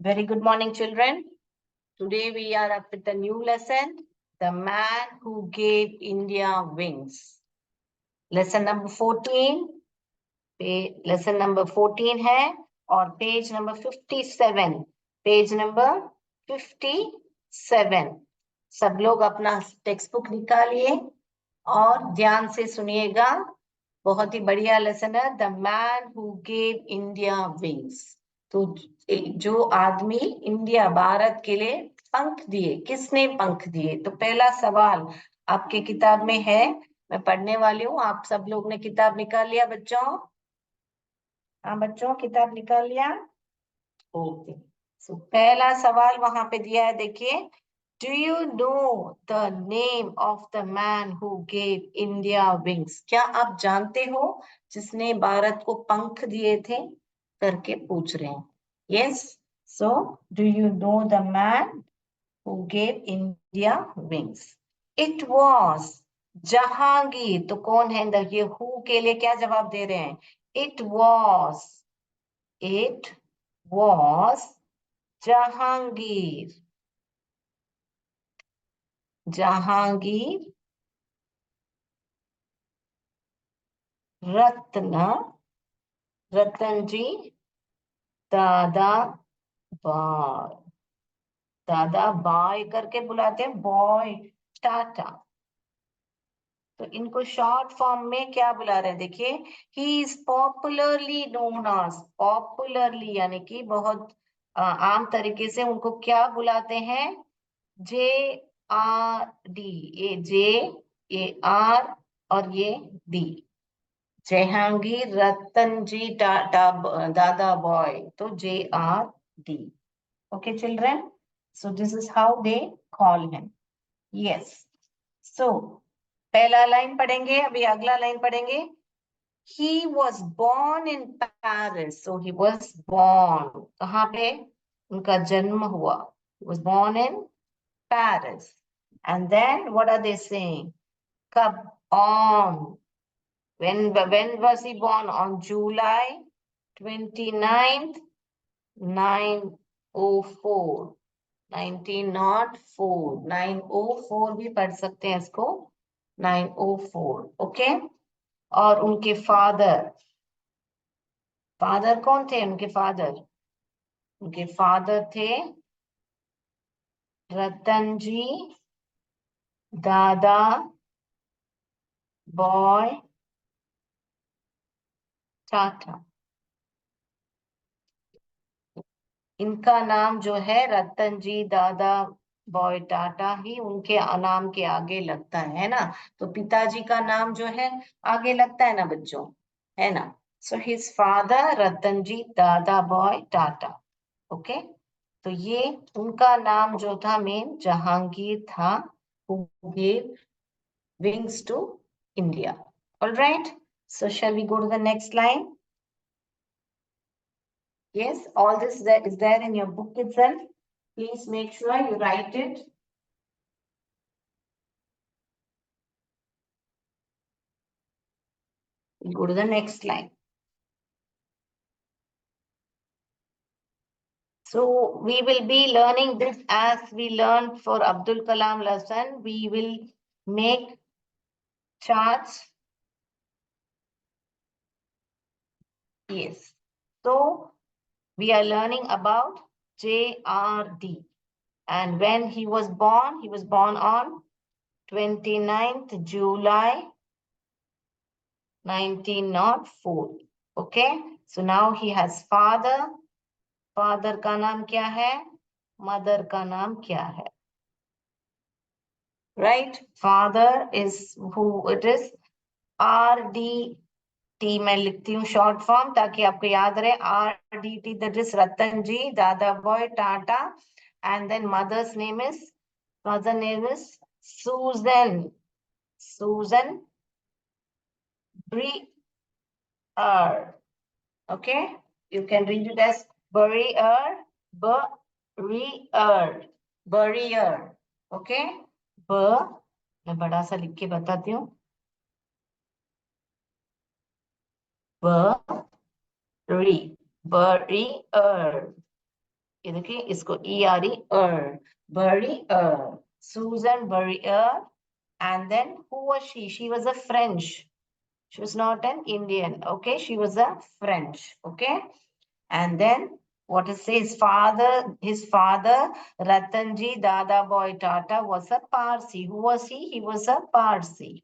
Very good morning, children. Today we are up with a new lesson, The Man Who Gave India Wings. Lesson number 14. Lesson number 14 है और page number 57. Page number 57. सब लोग अपना text book निकालिए और ध्यान से सुनिएगा. बहुत ही बढ़िया लेसन है, the man who gave India wings. तो जो आदमी इंडिया भारत के लिए पंख दिए, किसने पंख दिए? तो पहला सवाल आपके किताब में है, मैं पढ़ने वाली हूँ. आप सब लोग ने किताब निकाल लिया बच्चों? हाँ बच्चों, किताब निकाल लिया? ओके. सो पहला सवाल वहां पे दिया है, देखिए. Do you know the name of the man who gave India wings? क्या आप जानते हो जिसने भारत को पंख दिए थे? करके पूछ रहे हैं. Yes. So, do you know the man who gave India wings? It was Jahangir. तो कौन है? ये हु के लिए क्या जवाब दे रहे हैं? It was. It was Jahangir. Jahangir रतन जी दादा बाय. दादा बाय करके बुलाते हैं, बॉय टाटा. तो इनको शॉर्ट फॉर्म में क्या बुला रहे हैं? देखिए, he is popularly known as. Popularly यानी कि बहुत आम तरीके से उनको क्या बुलाते हैं? JRD. ये जे, ये आर और ये डी. जहांगीर रतन जी दादा बॉय. तो JRD. Okay, children. So this is how they call him. Yes. So पहला लाइन पढ़ेंगे, अभी अगला लाइन पढ़ेंगे. He was born in Paris. So he was born. कहाँ पे उनका जन्म हुआ? He was born in Paris. And then what are they saying? कब? On. When was he born? On July 29th, 904. 1904. 904 भी पढ़ सकते हैं इसको. 904. ओके. और उनके फादर कौन थे? उनके फादर थे रतन जी दादा बॉय टाटा. इनका नाम जो है रतन जी दादा बॉय टाटा ही उनके नाम के आगे लगता है ना. तो पिताजी का नाम जो है आगे लगता है ना बच्चों, है ना. सो हिज फादर रतन जी दादा बॉय टाटा. ओके. तो ये उनका नाम जो था मेन जहांगीर था, who gave wings to India. All right. So shall we go to the next line? Yes, all this is there in your book itself. Please make sure you write it. We'll go to the next line. So we will be learning this as we learned for Abdul Kalam lesson. We will make charts. Yes. So we are learning about JRD. And when he was born on 29th July 1904. Okay. So now he has father. Father का नाम क्या है? Mother का नाम क्या है? Right. Father is who it is RDT. मैं लिखती हूँ शॉर्ट फॉर्म ताकि आपको याद रहे. RDT, that is Ratanji Dadabhoy Tata. And then mother name is Susan Breer. Okay, you can read it as Burrier. Okay. मैं बड़ा सा लिख के बताती हूँ. Burrier. ये देखिए इसको ERE, Burrier, Susan Burrier. And then who was she? She was a French. She was not an Indian. Okay, she was a French. Okay, and then what it says, his father, Ratanji Dadabhai Tata, was a Parsi. Who was he? He was a Parsi.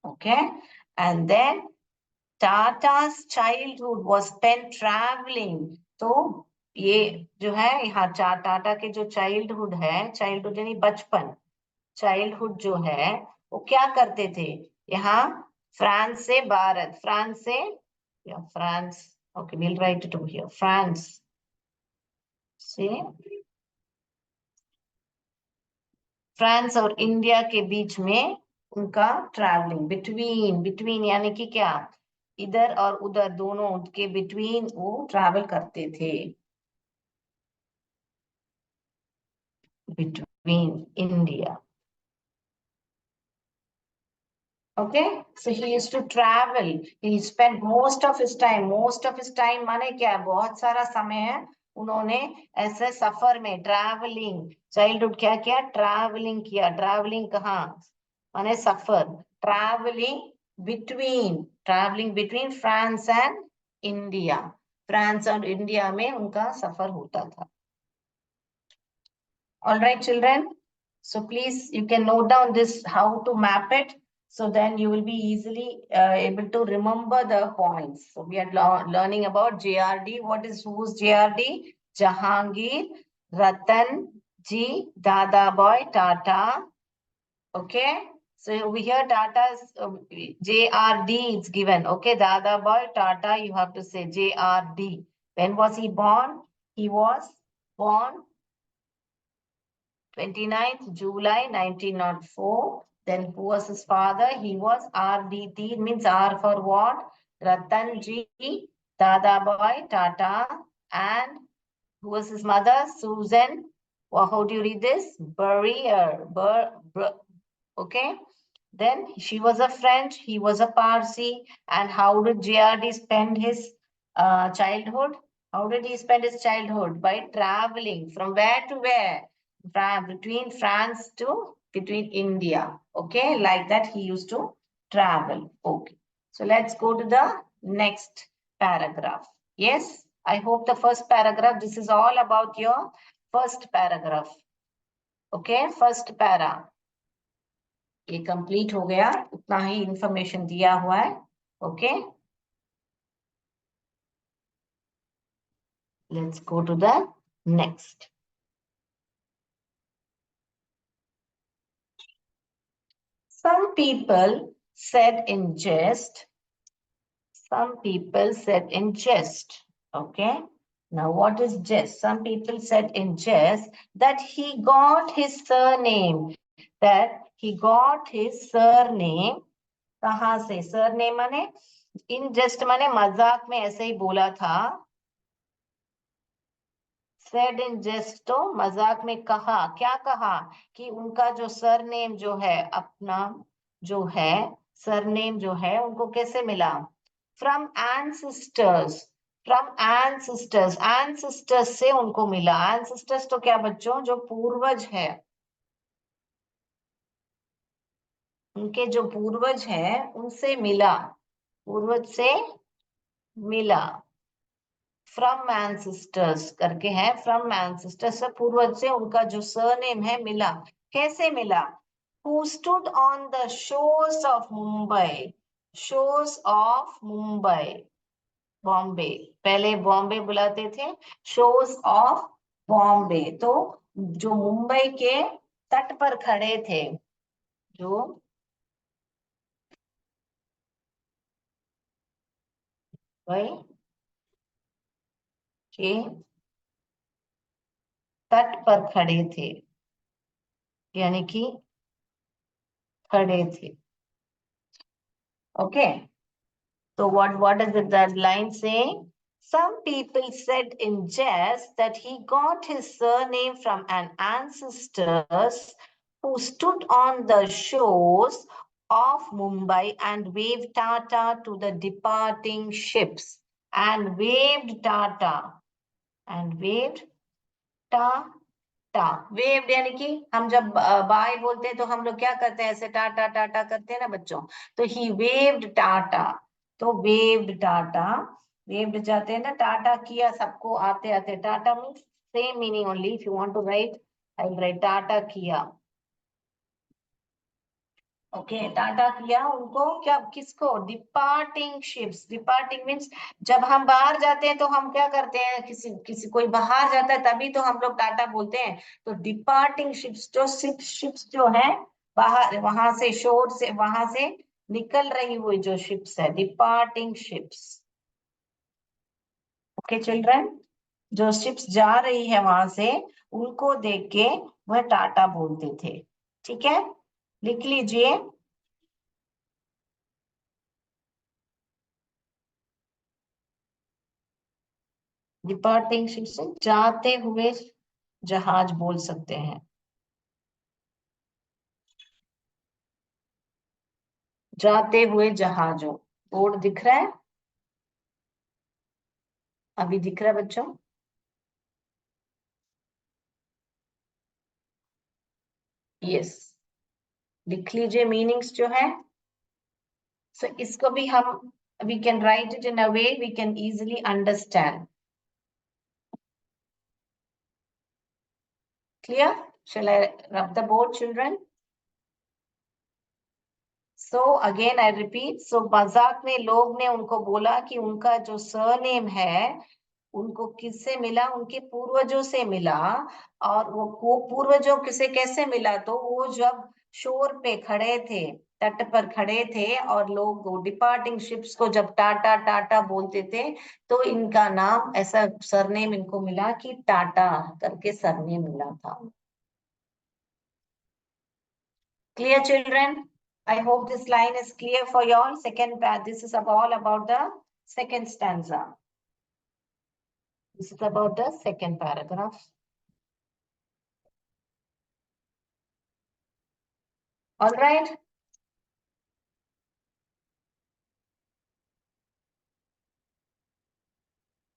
Okay, and then Tata's childhood was spent traveling. तो ये जो है यहाँ टाटा के जो childhood है, childhood यानी बचपन, चाइल्डहुड जो है वो क्या करते थे यहाँ फ्रांस से भारत, फ्रांस से या France, okay will write it over here, France से, फ्रांस और इंडिया के बीच में उनका ट्रैवलिंग, बिटवीन, बिटवीन यानी कि क्या, इधर और उधर दोनों के बिटवीन वो ट्रैवल करते थे, between India. Okay, so he used to travel. He spent most of his time. Most of his time माने क्या है? बहुत सारा समय है उन्होंने ऐसे सफर में, ट्रैवलिंग, चाइल्डहुड क्या किया? ट्रैवलिंग किया. ट्रैवलिंग कहाँ? माने सफर. Travelling between France and India. France और इंडिया में उनका सफर होता था. All right, children. So please, you can note down this, how to map it. So then you will be easily able to remember the points. So we are learning about JRD. Who's JRD? Jahangir Ratan Ji Dadabhai Tata. Okay. So over here Tata's JRD is given. Okay. Dadabhai Tata, you have to say JRD. When was he born? He was born 29th July 1904. Then who was his father? He was RDT, means R for what? Ratanji Dadabhai Tata. And who was his mother? Susan. Well, how do you read this? Burrier. Okay. Then she was a French, he was a Parsi. And how did JRD spend his childhood? How did he spend his childhood? By traveling. From where to where? Between France to between India. Okay, like that he used to travel. Okay, so let's go to the next paragraph. Yes, I hope the first paragraph, this is all about your first paragraph. Okay, first para. ये complete हो गया, उतना ही information दिया हुआ है. Okay, let's go to the next. Some people said in jest. Some people said in jest. Okay. Now, what is jest? Some people said in jest that he got his surname. That he got his surname. कहाँ से? Surname माने in jest माने मजाक में ऐसे ही बोला था. Said in jest तो मजाक में कहा. क्या कहा? कि उनका जो सरनेम जो है, अपना जो है सरनेम जो है, उनको कैसे मिला? From ancestors. From ancestors. Ancestors से उनको मिला. एंसेस्टर्स तो क्या बच्चों? जो पूर्वज है, उनके जो पूर्वज है उनसे मिला. पूर्वज से मिला. फ्रॉम एंसेस्टर्स करके है. फ्रॉम एंसेस्टर्स से, पूर्वज से उनका जो सरनेम है मिला. कैसे मिला? Who stood on the shores of Mumbai. Shores of Mumbai. Bombay. पहले बॉम्बे बुलाते थे. Shores of Bombay. तो जो मुंबई के तट पर खड़े थे, जो भाई के तट पर खड़े थे, यानी कि खड़े थे. Okay. So what is it, that line saying? Some people said in jest that he got his surname from an ancestors who stood on the shores of Mumbai and waved Tata to the departing ships. And waved Tata. and waved. टा टा waived यानी कि हम जब bye बोलते हैं तो हम लोग क्या करते हैं, ऐसे टाटा टाटा करते हैं ना बच्चों, तो ही वेव्ड टाटा, तो वेव्ड टाटा, वेव्ड जाते हैं ना, टाटा किया सबको आते आते, Tata means same meaning only, if you want to write I will write Tata किया। ओके टाटा किया उनको, क्या किसको, डिपार्टिंग शिप्स, डिपार्टिंग मीन्स जब हम बाहर जाते हैं तो हम क्या करते हैं, किसी किसी कोई बाहर जाता है तभी तो हम लोग टाटा बोलते हैं, तो डिपार्टिंग शिप्स, जो शिप्स जो है बाहर, वहां से शोर से, वहां से निकल रही हुई जो शिप्स है, डिपार्टिंग शिप्स। ओके चिल्ड्रन, जो शिप्स जा रही है वहां से, उनको देख के वह टाटा बोलते थे। ठीक है, लिख लीजिए। डिपार्टिंग शिप से जाते हुए जहाज बोल सकते हैं, जाते हुए जहाजों। बोर्ड दिख रहा है, अभी दिख रहा है बच्चों? यस, लिख लीजिए मीनिंग्स जो है। सो इसको भी हम, we can write it in a way we can easily understand. Clear? Shall I rub the board children? So again I repeat, so मजाक में लोग ने उनको बोला कि उनका जो सरनेम है उनको किससे मिला, उनके पूर्वजों से मिला। और वो पूर्वजों किसे कैसे मिला, तो वो जब शोर पे खड़े थे, तट पर खड़े थे, और लोग डिपार्टिंग शिप्स को जब टाटा टाटा बोलते थे, तो इनका नाम, ऐसा सरनेम इनको मिला कि टाटा करके सरनेम मिला था। Clear, children? I hope this line is clear for you all. This is all about the second stanza. This is about the second paragraph. All right.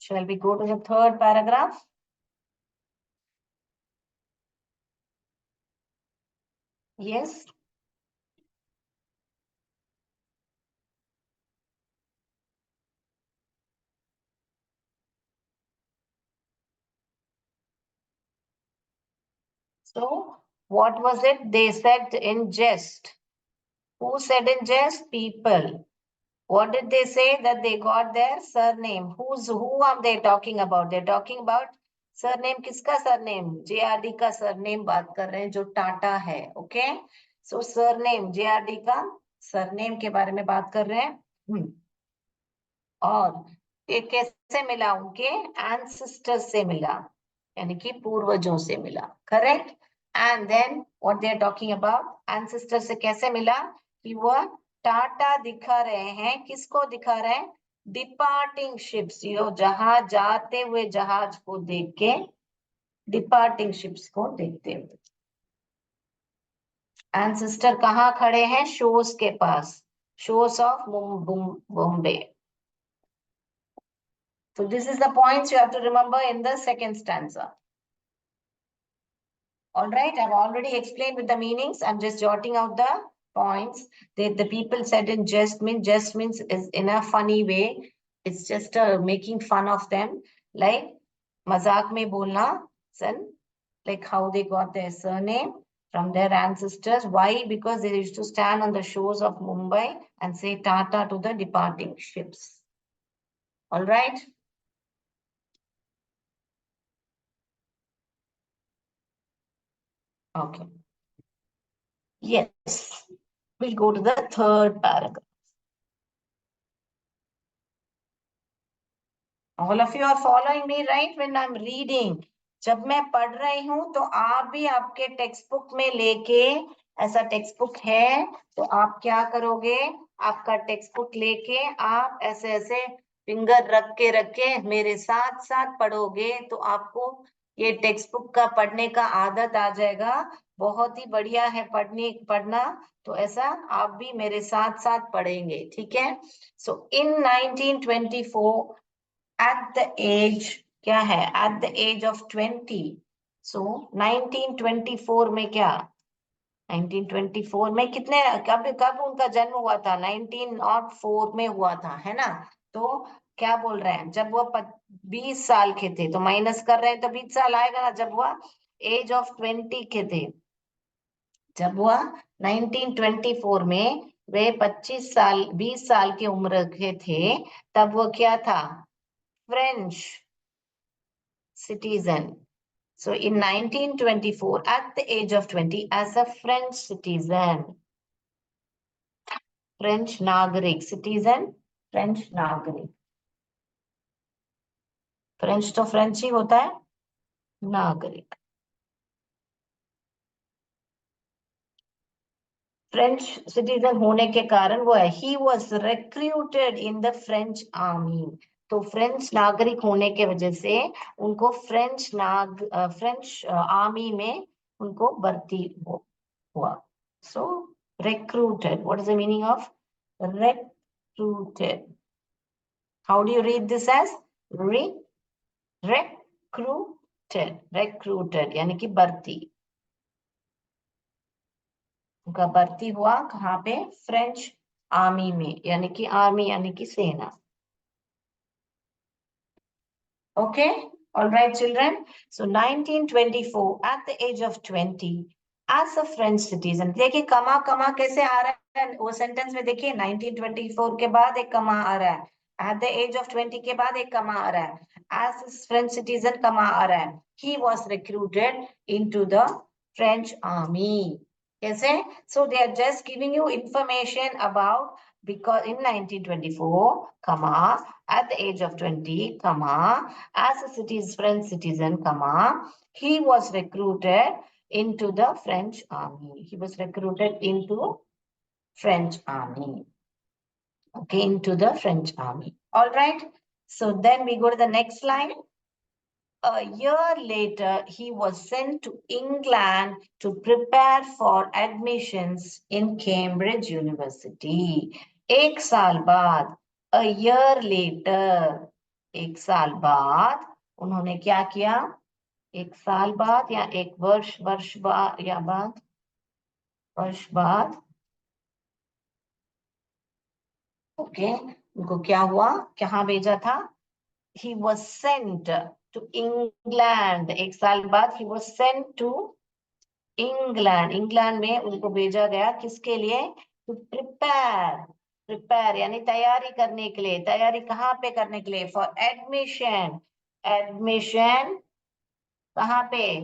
Shall we go to the third paragraph? Yes. So, what was it? They said in jest. Who said in jest? People. What did they say? That they got their surname. Who are they talking about? They're talking about surname. किसका surname? JRD का surname बात कर रहे हैं, जो टाटा है. Okay? So surname, JRD का surname के बारे में बात कर रहे हैं. और ये कैसे मिला? उनके ancestors से मिला, यानी कि पूर्वजों से मिला. Correct? And then what they are talking about? Ancestors से कैसे मिला? कि वह टाटा दिखा रहे हैं, किसको दिखा रहे हैं? डिपार्टिंग शिप्स, यो जहाज, जाते हुए जहाज को देख के, डिपार्टिंग शिप्स को देखते हुए. एंसेस्टर कहाँ खड़े हैं? शोर्स के पास, shores of Bombay. So this is the points you have to remember in the second stanza. All right, I've already explained with the meanings. I'm just jotting out the points. The people said in jest means is in a funny way. It's just making fun of them. Like mazak mein bolna, son, like how they got their surname from their ancestors. Why? Because they used to stand on the shores of Mumbai and say Tata to the departing ships. All right. Okay. Yes. We'll go to the third paragraph. All of you are following me, right? When I'm reading, जब मैं पढ़ रही हूँ तो आप भी आपके text book में लेके, ऐसा टेक्स्ट बुक है तो आप क्या करोगे, आपका टेक्स्ट बुक लेके आप ऐसे ऐसे फिंगर रख के मेरे साथ साथ पढ़ोगे तो आपको ये टेक्स्ट बुक का पढ़ने का आदत आ जाएगा. बहुत ही बढ़िया है पढ़ना. तो ऐसा आप भी मेरे साथ साथ पढ़ेंगे, ठीक है? सो इन 1924, at the age क्या है? At the age of 20। So 1924 में क्या, 1924 में कितने, कब कब उनका जन्म हुआ था? 1904 में हुआ था, है ना? तो क्या बोल रहे हैं, जब वो 20 साल के थे, तो माइनस कर रहे हैं तो 20 साल आएगा ना, जब वह एज ऑफ 20 के थे। जब वह 1924 में वे 25 साल 20 साल की उम्र के थे, तब वो क्या था? French citizen. So in 1924, at the age of 20, as a French citizen, French नागरिक, citizen, French नागरिक, फ्रेंच तो फ्रेंच ही होता है, नागरिक। फ्रेंच सिटीजन होने के कारण वो है, he was recruited in the French army. तो फ्रेंच नागरिक होने के वजह से उनको फ्रेंच आर्मी में उनको भर्ती हुआ। सो recruited, what is the meaning of recruited? How do you read this as recruited यानी कि भर्ती। उनका भर्ती हुआ कहाँ पे? फ्रेंच आर्मी में, यानी कि आर्मी यानी कि सेना। Okay, all right, children. So 1924, at the age of 20, as a French citizen, देखिए कमा कमा कैसे आ रहा है वो सेंटेंस में, देखिए 1924 के बाद एक कमा आ रहा है, at the age of 20 के बाद एक कमा आ रहा है, as a French citizen कमा आ रहा है, he was recruited into the French army. कैसे? So they are just giving you information about, because in 1924, comma, at the age of 20, comma, as a French citizen, comma, he was recruited into the French army. He was recruited into French army. Okay, into the French army. All right. So then we go to the next line. A year later, he was sent to England to prepare for admissions in Cambridge University. एक साल बाद, a year later, एक साल बाद उन्होंने क्या किया? एक साल बाद या एक वर्ष बाद या बाद, वर्ष बाद, ओके, उनको क्या हुआ? कहाँ भेजा था? He was sent to England. एक साल बाद he was sent to England, England में उनको भेजा गया, किसके लिए? टू प्रिपेयर यानी तैयारी करने के लिए। तैयारी कहाँ पे करने के लिए? For admission. एडमिशन कहाँ पे?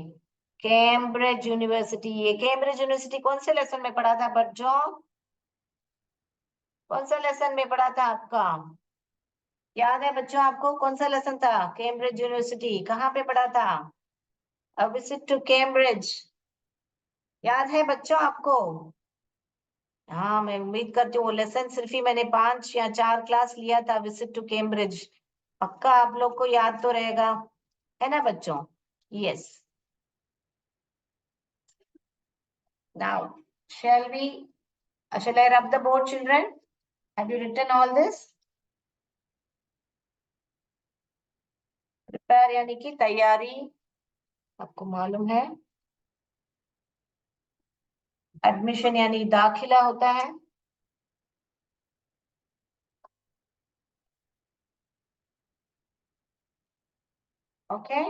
Cambridge university. ये कैम्ब्रिज यूनिवर्सिटी कौन से लेसन में पढ़ा था बच्चों? कौन सा लेसन में पढ़ा था आपका? याद है बच्चों आपको कौन सा लेसन था? कैम्ब्रिज यूनिवर्सिटी कहाँ पे पढ़ा था? अ विजिट टू कैम्ब्रिज, याद है बच्चों आपको? हाँ, मैं उम्मीद करती हूँ वो लेसन सिर्फ ही मैंने 5 या 4 क्लास लिया था, विजिट टू कैम्ब्रिज। पक्का आप लोग को याद तो रहेगा, है ना बच्चों? Yes. Now shall I rub the board, children? Have you written all this? Prepare यानी कि तैयारी, आपको मालूम है। एडमिशन यानी दाखिला होता है। Okay,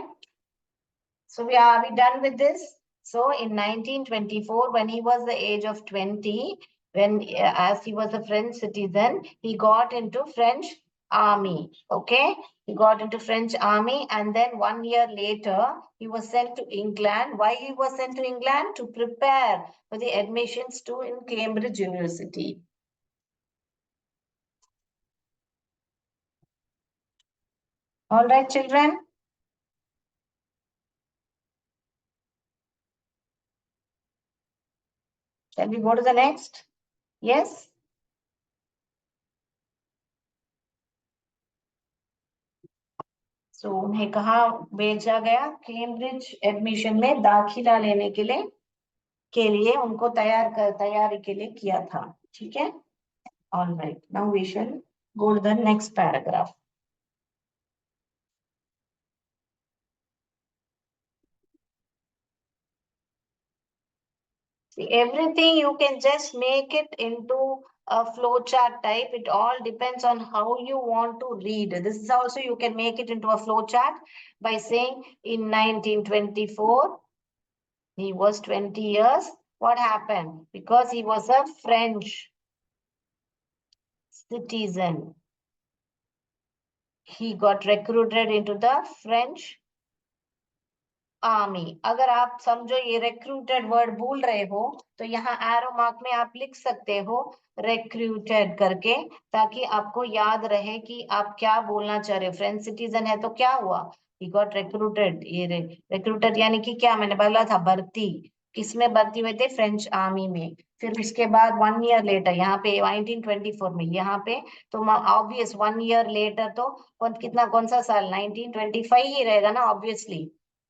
so are we done with this? So in 1924, when he was the age of 20, when as he was a French citizen, he got into French army. Okay, he got into French army, and then 1 year later, he was sent to England. Why he was sent to England? To prepare for the admissions to in Cambridge University. All right, children. Shall we go to the next? Yes. So उन्हें कहाँ भेजा गया? Cambridge admission में दाखिला लेने के लिए उनको तैयारी के लिए किया था। ठीक है, all right, now we shall go to the next paragraph. See, everything you can just make it into a flowchart type. It all depends on how you want to read. This is also you can make it into a flowchart by saying in 1924, he was 20 years. What happened? Because he was a French citizen. He got recruited into the French army. अगर आप समझो ये recruited word भूल रहे हो तो यहाँ arrow mark में आप लिख सकते हो रिक्रूटेड करके, ताकि आपको याद रहे कि आप क्या बोलना चाह रहे हो. फ्रेंच सिटीजन है तो क्या हुआ? He got recruited. ये रिक्रूटेड यानी कि क्या मैंने बोला था? भर्ती. किसमें भर्ती हुए थे? फ्रेंच आर्मी में. फिर उसके बाद 1 ईयर लेटर यहाँ पे 1924 में यहाँ पे, तो ऑब्वियस 1 ईयर लेटर तो कौन सा साल? 1925 ही रहेगा ना, ऑब्वियसली,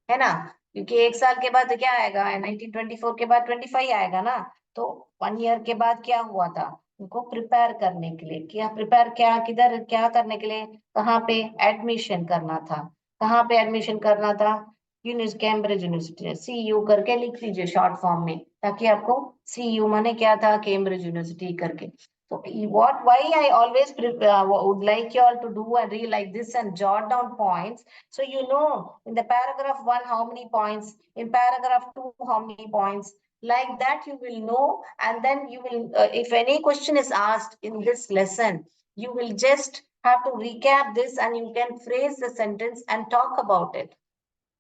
है ना, क्योंकि एक साल के बाद क्या आएगा? 1924 के बाद 25 आएगा ना. तो 1 ईयर के बाद क्या हुआ था? उनको प्रिपेयर करने के लिए. क्या प्रिपेयर? क्या किधर क्या करने के लिए? कहाँ पे एडमिशन करना था? कहाँ पे एडमिशन करना था? Cambridge university. CU करके लिख लीजिए शॉर्ट फॉर्म में, ताकि आपको CU माने क्या था? कैम्ब्रिज यूनिवर्सिटी करके. So why I always would like you all to do and read like this and jot down points. So you know in the paragraph 1 how many points, in paragraph 2 how many points, like that you will know. And then you will, if any question is asked in this lesson, you will just have to recap this and you can phrase the sentence and talk about it.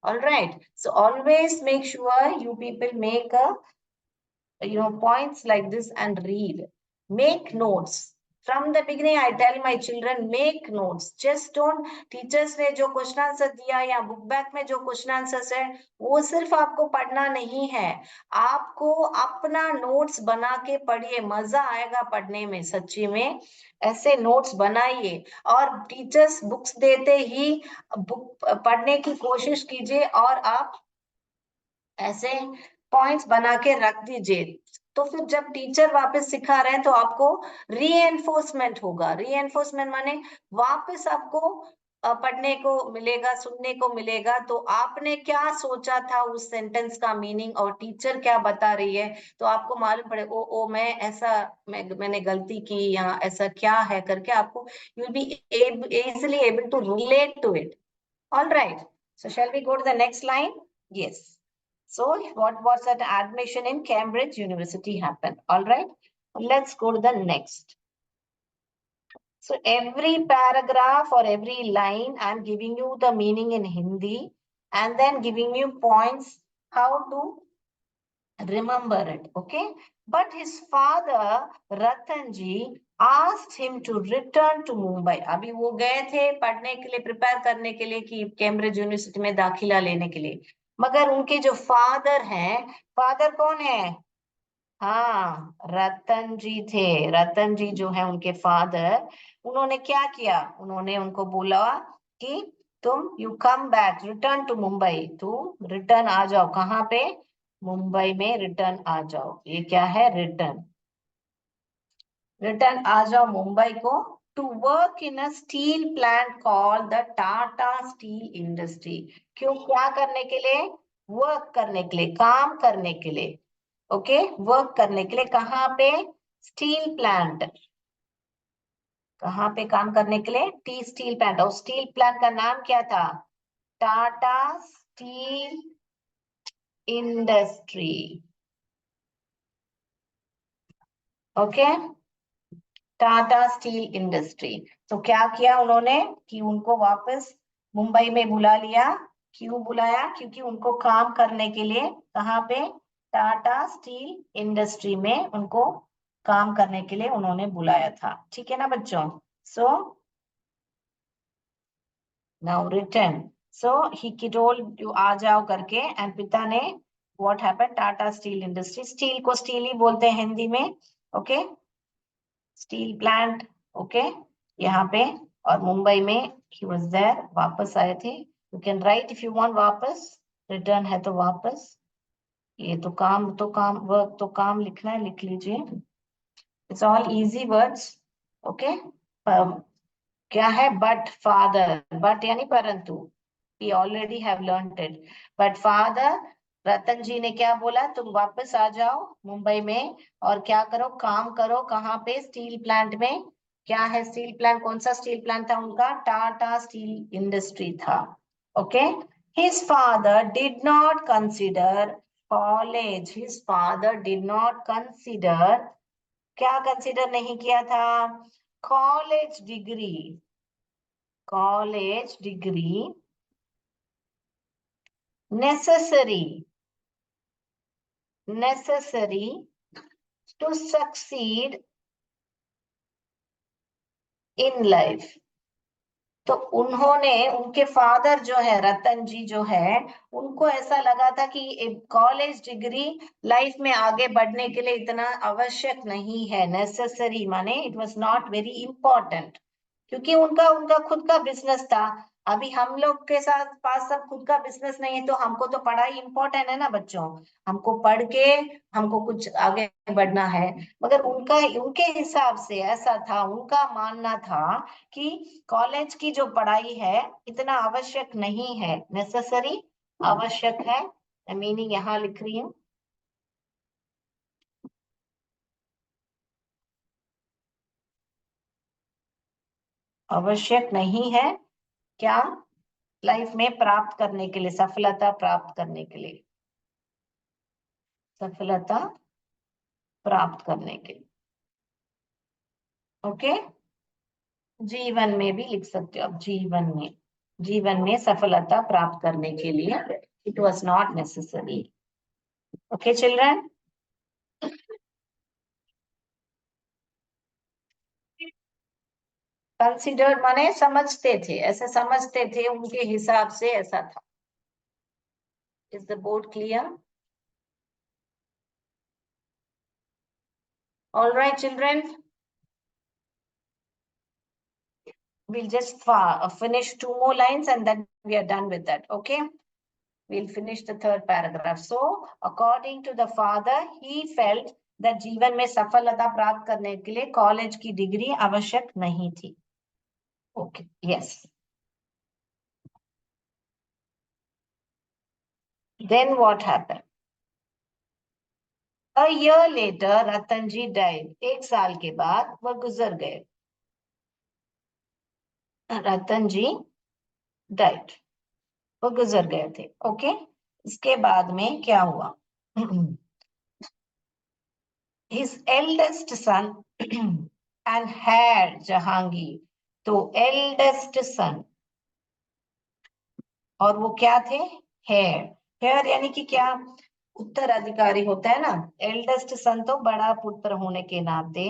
All right. So always make sure you people make a points like this and read. Make notes. From the beginning, I tell my children, make notes. Just don't, teachers ने जो question answer दिया या book back में जो question answers है, वो सिर्फ आपको पढ़ना नहीं है, आपको अपना नोट्स बना के पढ़िए. मजा आएगा पढ़ने में, सच्ची में. ऐसे नोट्स बनाइए और टीचर्स बुक्स देते ही बुक पढ़ने की कोशिश कीजिए और आप ऐसे पॉइंट्स बना के रख दीजिए. तो फिर जब टीचर वापस सिखा रहे हैं तो आपको रीएनफोर्समेंट होगा. रीएनफोर्समेंट माने वापस आपको पढ़ने को मिलेगा, सुनने को मिलेगा. तो आपने क्या सोचा था उस सेंटेंस का मीनिंग और टीचर क्या बता रही है, तो आपको मालूम पड़े. ओ मैं ऐसा, मैंने गलती की या ऐसा क्या है करके आपको, you will be easily able to relate to it. All right. So shall we go to the next line? Yes. So what was that? Admission in Cambridge University happened. All right. Let's go to the next. So every paragraph or every line, I'm giving you the meaning in Hindi and then giving you points how to remember it. Okay. But his father, Ratanji, asked him to return to Mumbai. अभी वो गए थे पढ़ने के लिए, prepare करने के लिए कि कैम्ब्रिज यूनिवर्सिटी में दाखिला लेने के लिए. मगर उनके जो फादर हैं, फादर कौन है? हाँ, रतन जी थे. रतन जी जो है उनके फादर, उन्होंने क्या किया? उन्होंने उनको बोला कि तुम you come back, return to Mumbai. तू रिटर्न आ जाओ. कहाँ पे? मुंबई में रिटर्न आ जाओ. ये क्या है? रिटर्न. रिटर्न आ जाओ मुंबई को. To work in a steel plant called the Tata steel industry. क्यों? क्या करने के लिए? वर्क करने के लिए, काम करने के लिए. ओके, वर्क करने के लिए. कहाँ पे? Steel plant. कहाँ पे काम करने के लिए? T steel plant. और स्टील प्लांट का नाम क्या था? Tata steel industry. Okay, Tata steel industry. तो क्या किया उन्होंने कि उनको वापस मुंबई में बुला लिया. क्यों बुलाया? क्योंकि उनको काम करने के लिए. कहाँ पे? टाटा स्टील इंडस्ट्री में उनको काम करने के लिए उन्होंने बुलाया था. ठीक है ना बच्चों? So now return. So he told you आ जाओ करके. एंड पिता ने what happened? Tata steel industry. Steel को स्टील ही बोलते हैं हिंदी में. Okay, steel plant. ओके, यहाँ पे. और मुंबई में ही वाज देयर. वापस आए थे. You can right if you want वापस. रिटर्न है तो वापस. ये तो काम, तो काम, वर्क तो काम लिखना है, लिख लीजिए. It's all easy words. Okay. क्या है? But father. बट यानी परंतु. We already have learned it. But father रतन जी ने क्या बोला, तुम वापस आ जाओ मुंबई में और क्या करो, काम करो। कहाँ पे? स्टील प्लांट में। क्या है स्टील प्लांट? कौन सा स्टील प्लांट था उनका? टाटा स्टील इंडस्ट्री था। Okay. His father did not consider college. His father did not consider, क्या कंसिडर नहीं किया था? College degree. College degree necessary, necessary to succeed in life। तो उन्होंने, उनके फादर जो है रतन जी जो है, उनको ऐसा लगा था कि कॉलेज डिग्री लाइफ में आगे बढ़ने के लिए इतना आवश्यक नहीं है। नेसेसरी माने it was not very important, क्योंकि उनका उनका खुद का बिजनेस था। अभी हम लोग के साथ पास सब खुद का बिजनेस नहीं है, तो हमको तो पढ़ाई इंपॉर्टेंट है ना बच्चों। हमको पढ़ के हमको कुछ आगे बढ़ना है। मगर उनका, उनके हिसाब से ऐसा था, उनका मानना था कि कॉलेज की जो पढ़ाई है इतना आवश्यक नहीं है। नेसेसरी, आवश्यक है। मीनिंग यहाँ लिख रही हूँ। आवश्यक नहीं है क्या? लाइफ में प्राप्त करने के लिए, सफलता प्राप्त करने के लिए, सफलता प्राप्त करने के लिए। ओके। जीवन में भी लिख सकते हो आप, जीवन में, जीवन में सफलता प्राप्त करने के लिए it was not necessary. Okay children. Consider माने समझते थे, ऐसे समझते थे, उनके हिसाब से ऐसा था। Is the board clear? All right children, we'll just finish two more lines and then we are done with that. Okay, we'll finish the third paragraph. So according to the father, he felt that जीवन में सफलता प्राप्त करने के लिए college की degree आवश्यक नहीं थी। Okay, yes. Then what happened? A year later, Ratanji died. एक साल के बाद वह गुजर गए। रतन जी died, वो गुजर गए थे। ओके। इसके बाद में क्या हुआ? His eldest son and heir Jahangir, तो eldest son, और वो क्या थे? हेयर। हेयर यानी कि क्या? उत्तराधिकारी होता है ना। एल्डेस्ट सन तो बड़ा पुत्र होने के नाते,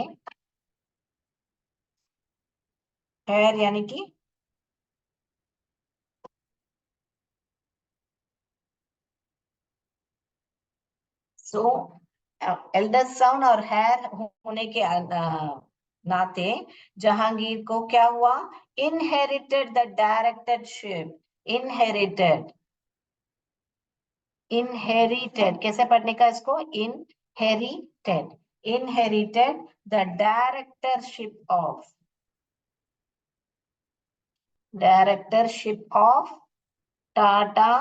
हेयर यानी कि सो एल्डेस्ट सन और हेयर होने के नाते जहांगीर को क्या हुआ? Inherited the directorship. Inherited, inherited कैसे पढ़ने का इसको? Inherited, inherited the directorship of Tata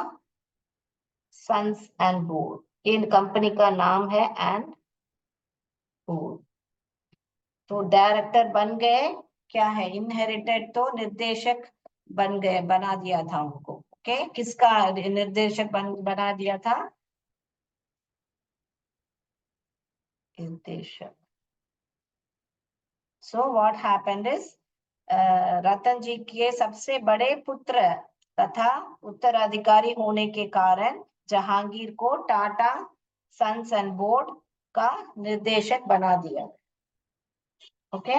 sons and board. इन कंपनी का नाम है एंड बोर्ड। तो डायरेक्टर बन गए। क्या है? इनहेरिटेड तो निर्देशक बन गए, बना दिया था उनको। ओके, किसका निर्देशक बना दिया था? निर्देशक। सो व्हाट हैपेंड इज, रतन जी के सबसे बड़े पुत्र तथा उत्तराधिकारी होने के कारण जहांगीर को टाटा सन्स एंड बोर्ड का निर्देशक बना दिया। Okay,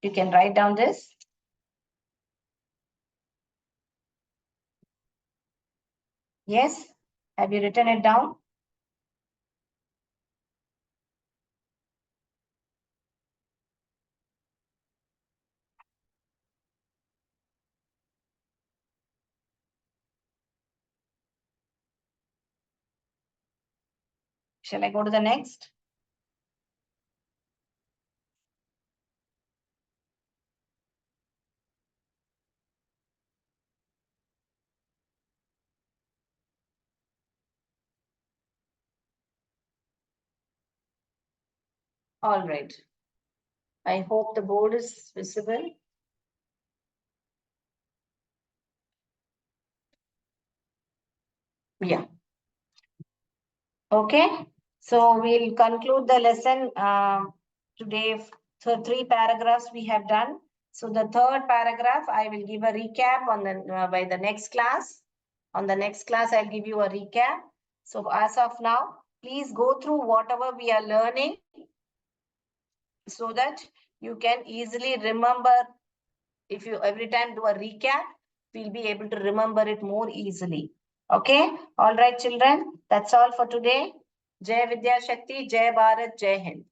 you can write down this. Yes, have you written it down? Shall I go to the next? All right. I hope the board is visible. Yeah. Okay. So we'll conclude the lesson today. So 3 paragraphs we have done. So the third paragraph, I will give a recap on the by the next class. On the next class, I'll give you a recap. So as of now, please go through whatever we are learning so that you can easily remember. If you every time do a recap, we'll be able to remember it more easily. Okay. All right, children. That's all for today. Jai Vidya Shakti, Jai Bharat, Jai Hind.